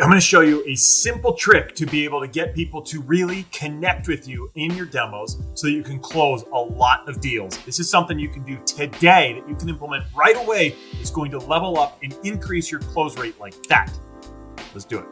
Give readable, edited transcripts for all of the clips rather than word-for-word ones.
I'm going to show you a simple trick to be able to get people to really connect with you in your demos so that you can close a lot of deals. This is something you can do today that you can implement right away. It's going to level up and increase your close rate like that. Let's do it.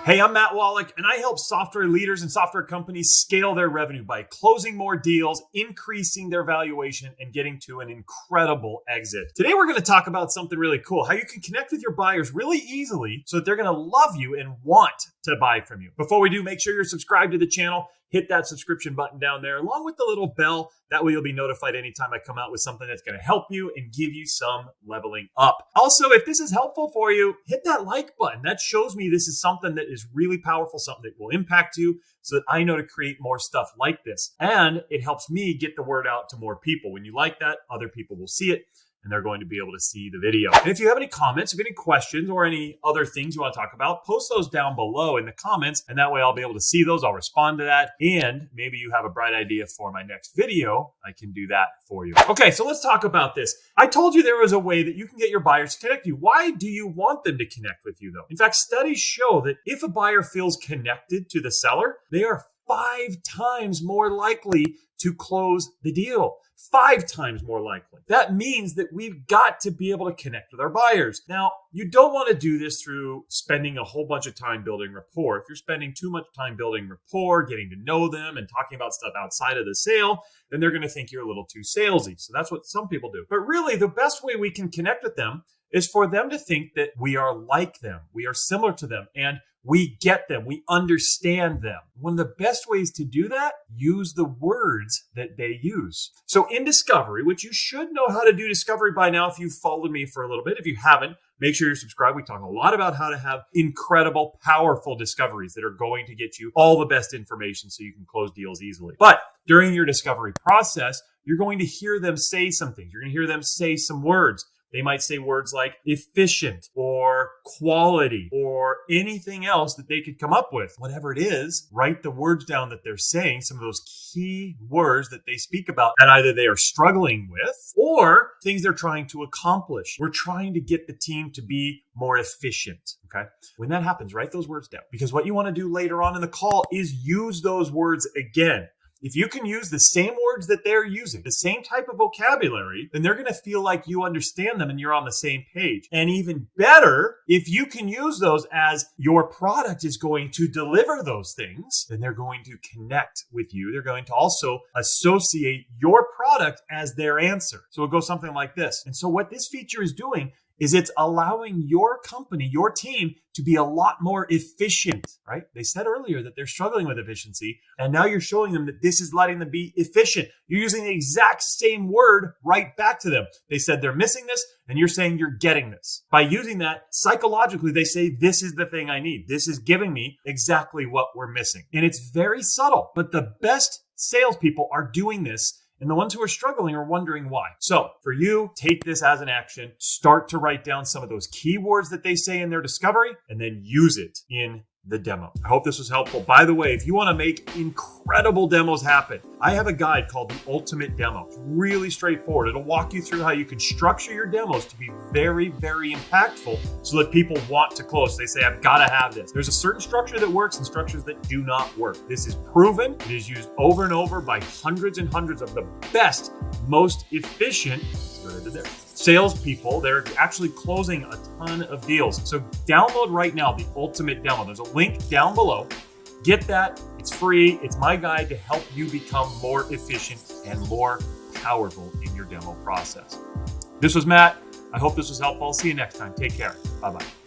Hey, I'm Matt Wolach, and I help software leaders and software companies scale their revenue by closing more deals, increasing their valuation, and getting to an incredible exit. Today, we're going to talk about something really cool, how you can connect with your buyers really easily so that they're going to love you and want to buy from you. Before we do, make sure you're subscribed to the channel. Hit that subscription button down there along with the little bell. That way you'll be notified anytime I come out with something that's going to help you and give you some leveling up. Also, if this is helpful for you, hit that like button. That shows me this is something that is really powerful, something that will impact you so that I know to create more stuff like this. And it helps me get the word out to more people. When you like that, other people will see it, and they're going to be able to see the video. And if you have any comments, if you have any questions or any other things you want to talk about, post those down below in the comments, and that way I'll be able to see those. I'll respond to that. And maybe you have a bright idea for my next video. I can do that for you. Okay, so let's talk about this. I told you there was a way that you can get your buyers to connect you. Why do you want them to connect with you though? In fact, studies show that if a buyer feels connected to the seller, they are 5 times more likely to close the deal. 5 times more likely. That means that we've got to be able to connect with our buyers. Now, you don't want to do this through spending a whole bunch of time building rapport. If you're spending too much time building rapport, getting to know them and talking about stuff outside of the sale, then they're going to think you're a little too salesy. So that's what some people do. But really, the best way we can connect with them is for them to think that we are like them. We are similar to them and we get them. We understand them. One of the best ways to do that, use the words that they use. So in discovery, which you should know how to do discovery by now if you've followed me for a little bit. If you haven't, make sure you're subscribed. We talk a lot about how to have incredible, powerful discoveries that are going to get you all the best information so you can close deals easily. But during your discovery process, you're going to hear them say some things. You're going to hear them say some words. They might say words like efficient or quality or anything else that they could come up with. Whatever it is, write the words down that they're saying, some of those key words that they speak about that either they are struggling with or things they're trying to accomplish. We're trying to get the team to be more efficient, okay? When that happens, write those words down because what you want to do later on in the call is use those words again. If you can use the same words that they're using, the same type of vocabulary, then they're going to feel like you understand them and you're on the same page. And even better, if you can use those as your product is going to deliver those things, then they're going to connect with you. They're going to also associate your product as their answer. So it goes something like this. And so what this feature is doing is it's allowing your company, your team, to be a lot more efficient, right? They said earlier that they're struggling with efficiency, and now you're showing them that this is letting them be efficient. You're using the exact same word right back to them. They said they're missing this, and you're saying you're getting this. By using that, psychologically, they say, this is the thing I need. This is giving me exactly what we're missing. And it's very subtle, but the best salespeople are doing this. And the ones who are struggling are wondering why. So for you, take this as an action. Start to write down some of those keywords that they say in their discovery and then use it in the demo. I hope this was helpful. By the way, if you want to make incredible demos happen, I have a guide called the Ultimate Demo. It's really straightforward. It'll walk you through how you can structure your demos to be very, very impactful so that people want to close. They say, I've got to have this. There's a certain structure that works and structures that do not work. This is proven. It is used over and over by hundreds and hundreds of the best, most efficient salespeople. They're actually closing a ton of deals. So download right now the Ultimate Demo. There's a link down below. Get that. It's free. It's my guide to help you become more efficient and more powerful in your demo process. This was Matt. I hope this was helpful. I'll see you next time. Take care. Bye-bye.